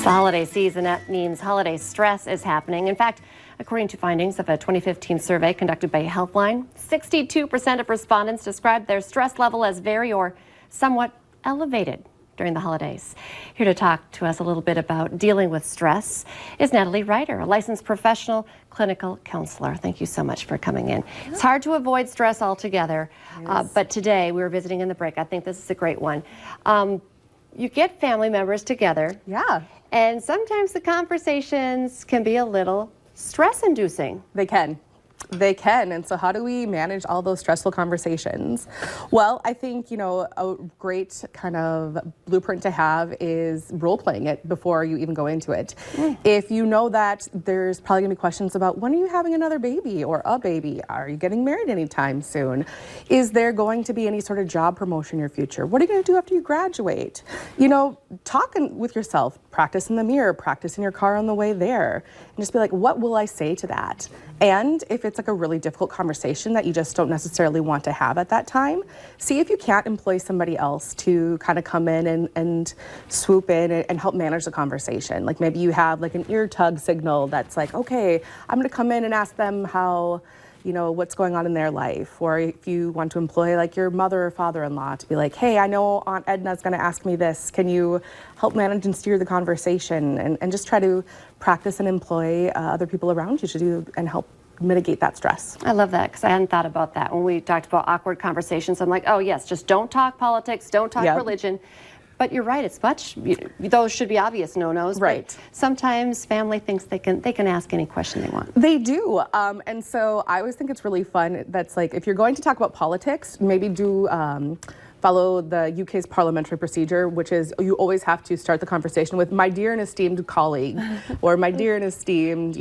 It's the holiday season. That means holiday stress is happening. In fact, according to findings of a 2015 survey conducted by Healthline, 62% of respondents described their stress level as very or somewhat elevated during the holidays. Here to talk to us a little bit about dealing with stress is Natalie Ryder, a licensed professional clinical counselor. Thank you so much for coming in. It's hard to avoid stress altogether, but today we were visiting in the break. I think this is a great one. You get family members together. Yeah. And sometimes the conversations can be a little stress-inducing. They can. And so how do we manage all those stressful conversations? Well, I think, a great kind of blueprint to have is role-playing it before you even go into it. If you know that there's probably gonna be questions about when are you having another baby or a baby? Are you getting married anytime soon? Is there going to be any sort of job promotion in your future? What are you gonna do after you graduate? Talking with yourself, practice in the mirror, practice in your car on the way there, and just be like, what will I say to that? And if it's like a really difficult conversation that you just don't necessarily want to have at that time, see if you can't employ somebody else to kind of come in and swoop in and help manage the conversation. Like maybe you have like an ear tug signal that's like, okay, I'm gonna come in and ask them how, what's going on in their life. Or if you want to employ like your mother or father-in-law to be like, hey, I know Aunt Edna's gonna ask me this. Can you help manage and steer the conversation? And just try to practice and employ other people around you to do and help mitigate that stress. I love that because I hadn't thought about that. When we talked about awkward conversations, I'm like, oh yes, just don't talk politics, don't talk religion. But you're right, it's much, those should be obvious no-nos. Right. But sometimes family thinks they can ask any question they want. They do. And so I always think it's really fun. That's like, if you're going to talk about politics, maybe follow the UK's parliamentary procedure, which is you always have to start the conversation with my dear and esteemed colleague or my dear and esteemed,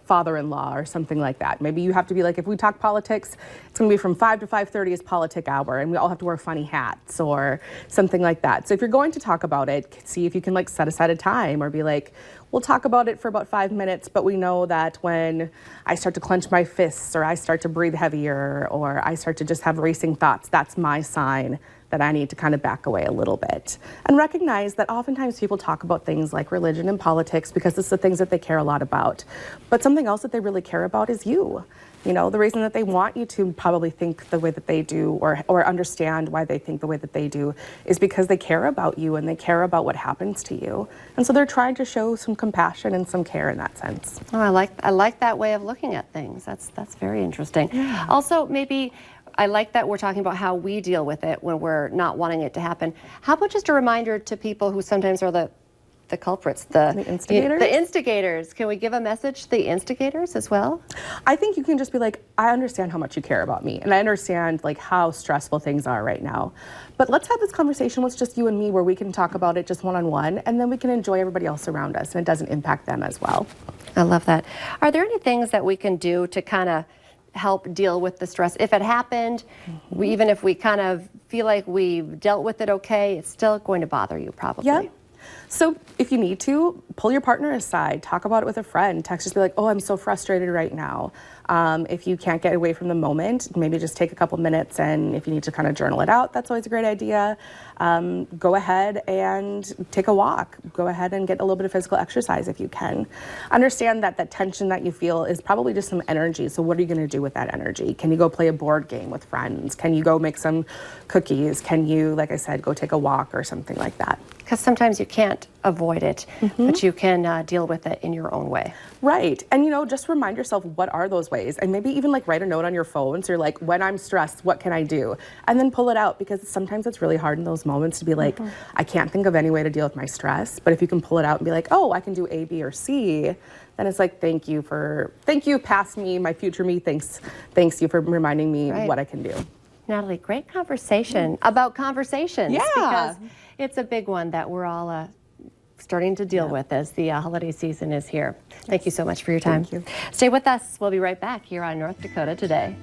father-in-law or something like that. Maybe you have to be like, if we talk politics, it's gonna be from 5 to 5:30 is politic hour and we all have to wear funny hats or something like that. So if you're going to talk about it, see if you can like set aside a time or be like, we'll talk about it for about 5 minutes, but we know that when I start to clench my fists or I start to breathe heavier or I start to just have racing thoughts, that's my sign that I need to kind of back away a little bit. And recognize that oftentimes people talk about things like religion and politics because it's the things that they care a lot about. But something else that they really care about is you. The reason that they want you to probably think the way that they do or understand why they think the way that they do is because they care about you and they care about what happens to you. And so they're trying to show some compassion and some care in that sense. Oh, I like that way of looking at things. That's very interesting. Yeah. Also, maybe I like that we're talking about how we deal with it when we're not wanting it to happen. How about just a reminder to people who sometimes are the culprits, the instigators? The instigators. Can we give a message to the instigators as well? I think you can just be like, I understand how much you care about me and I understand like how stressful things are right now. But let's have this conversation with just you and me where we can talk about it just one-on-one and then we can enjoy everybody else around us and it doesn't impact them as well. I love that. Are there any things that we can do to kind of help deal with the stress? If it happened, even if we kind of feel like we've dealt with it okay, it's still going to bother you probably. Yeah. So if you need to, pull your partner aside, talk about it with a friend, text, just be like, oh, I'm so frustrated right now. If you can't get away from the moment, maybe just take a couple minutes and if you need to kind of journal it out, that's always a great idea. Go ahead and take a walk. Go ahead and get a little bit of physical exercise if you can. Understand that that tension that you feel is probably just some energy. So what are you going to do with that energy? Can you go play a board game with friends? Can you go make some cookies? Can you, like I said, go take a walk or something like that? Because sometimes you can't avoid it, but you can deal with it in your own way. Right. And, just remind yourself, what are those ways? And maybe even like write a note on your phone. So you're like, when I'm stressed, what can I do? And then pull it out because sometimes it's really hard in those moments to be like, I can't think of any way to deal with my stress. But if you can pull it out and be like, oh, I can do A, B, or C, then it's like, thank you past me, my future me, thanks you for reminding me what I can do. Natalie, great conversation about conversations. Yeah. Because it's a big one that we're all starting to deal with as the holiday season is here. Thank you so much for your time. Thank you. Stay with us. We'll be right back here on North Dakota Today.